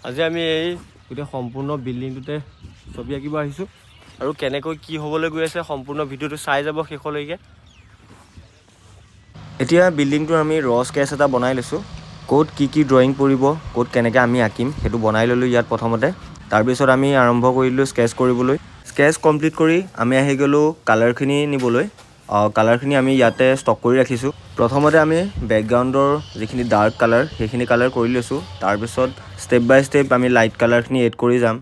আজি আমি এই গোটেই সম্পূৰ্ণ বিল্ডিংটোতে ছবি আঁকিব আহিছোঁ আৰু কেনেকৈ কি হ'বলৈ গৈ আছে সম্পূৰ্ণ ভিডিঅ'টো চাই যাব শেষলৈকে। এতিয়া বিল্ডিংটোৰ আমি ৰ স্কেচ এটা বনাই লৈছোঁ। ক'ত কি ড্ৰয়িং পৰিব, ক'ত কেনেকৈ আমি আঁকিম সেইটো বনাই ল'লোঁ ইয়াত প্ৰথমতে। তাৰপিছত আমি আৰম্ভ কৰিলোঁ স্কেচ কৰিবলৈ। স্কেচ কমপ্লিট কৰি আমি আহি গ'লোঁ কালাৰখিনি নিবলৈ। কালাৰখিনি আমি ইয়াতে ষ্টক কৰি ৰাখিছোঁ। প্ৰথমতে আমি বেকগ্ৰাউণ্ডৰ যিখিনি ডাৰ্ক কালাৰ সেইখিনি কালাৰ কৰি লৈছোঁ। তাৰপিছত ষ্টেপ বাই ষ্টেপ আমি লাইট কালাৰখিনি এড কৰি যাম।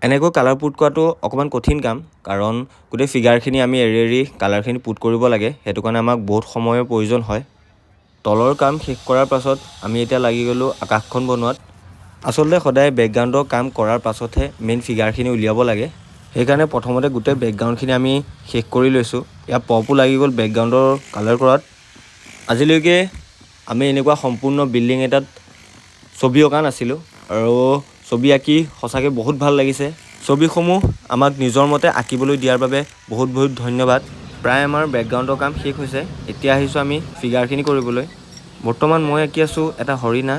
এনেকৈ কালাৰ পুট কৰাটো অকণমান কঠিন কাম, কাৰণ গোটেই ফিগাৰখিনি আমি এৰি কালাৰখিনি পুট কৰিব লাগে। সেইটো কাৰণে আমাক বহুত সময়ৰ প্ৰয়োজন হয়। তলৰ কাম শেষ কৰাৰ পাছত আমি এতিয়া লাগি গ'লোঁ আকাশখন বনোৱাত। আচলতে সদায় বেকগ্ৰাউণ্ডৰ কাম কৰাৰ পাছতহে মেইন ফিগাৰখিনি উলিয়াব লাগে। সেইকাৰণে প্ৰথমতে গোটেই বেকগ্ৰাউণ্ডখিনি আমি শেষ কৰি লৈছোঁ। ইয়াৰ পপো লাগি গ'ল বেকগ্ৰাউণ্ডৰ কালাৰ কৰাত। আজিলৈকে আমি এনেকুৱা সম্পূৰ্ণ বিল্ডিং এটাত ছবি অঁকা নাছিলোঁ আৰু ছবি আঁকি সঁচাকৈ বহুত ভাল লাগিছে। ছবিসমূহ আমাক নিজৰ মতে আঁকিবলৈ দিয়াৰ বাবে বহুত বহুত ধন্যবাদ। প্ৰায় আমাৰ বেকগ্ৰাউণ্ডৰ কাম শেষ হৈছে। এতিয়া আহিছোঁ আমি ফিগাৰখিনি কৰিবলৈ। বৰ্তমান মই আঁকি আছোঁ এটা হৰিণা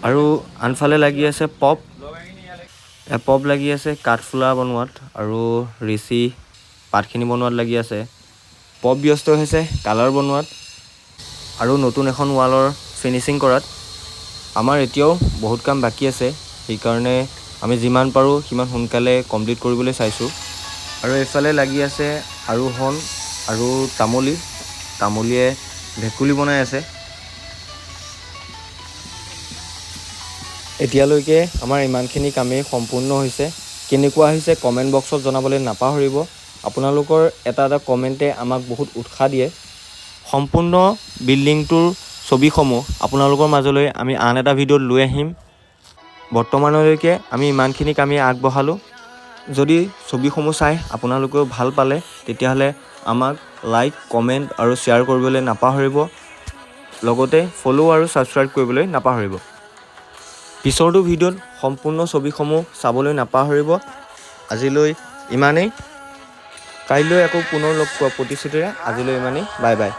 আৰু আনফালে লাগি আছে পপ। পপ লাগি আছে কাঠফুলা বনোৱাত আৰু ঋষি পাতখিনি বনোৱাত লাগি আছে। পপ ব্যস্ত হৈছে কালাৰ বনোৱাত আৰু নতুন এখন ৱালৰ ফিনিচিং কৰাত। আমাৰ এতিয়াও বহুত কাম বাকী আছে, সেইকাৰণে আমি যিমান পাৰোঁ সিমান সোনকালে কমপ্লিট কৰিবলৈ চাইছোঁ। আৰু এইফালে লাগি আছে আৰোহণ আৰু তামুলীয়ে ভেকুলী বনাই আছে। এতিয়ালৈকে আমাৰ ইমানখিনি কামেই সম্পূৰ্ণ হৈছে। কেনেকুৱা হৈছে কমেণ্ট বক্সত জনাবলৈ নাপাহৰিব। আপোনালোকৰ এটা কমেণ্টে আমাক বহুত উৎসাহ দিয়ে। সম্পূৰ্ণ বিল্ডিংটোৰ ছবিসমূহ আপোনালোকৰ মাজলৈ আমি আন এটা ভিডিঅ'ত লৈ আহিম। বৰ্তমানলৈকে আমি ইমানখিনি কামেই আগবঢ়ালোঁ। যদি ছবিসমূহ চাই আপোনালোকেও ভাল পালে তেতিয়াহ'লে আমাক লাইক, কমেণ্ট আৰু শ্বেয়াৰ কৰিবলৈ নাপাহৰিব। লগতে ফ'ল' আৰু ছাবস্ক্ৰাইব কৰিবলৈ নাপাহৰিব। পিছৰটো ভিডিঅ'ত সম্পূৰ্ণ ছবিসমূহ চাবলৈ নাপাহৰিব। আজিলৈ ইমানেই। কাইলৈ আকৌ পুনৰ লগ পোৱা প্ৰতিশ্ৰুতিৰে আজিলৈ ইমানেই। Bye bye.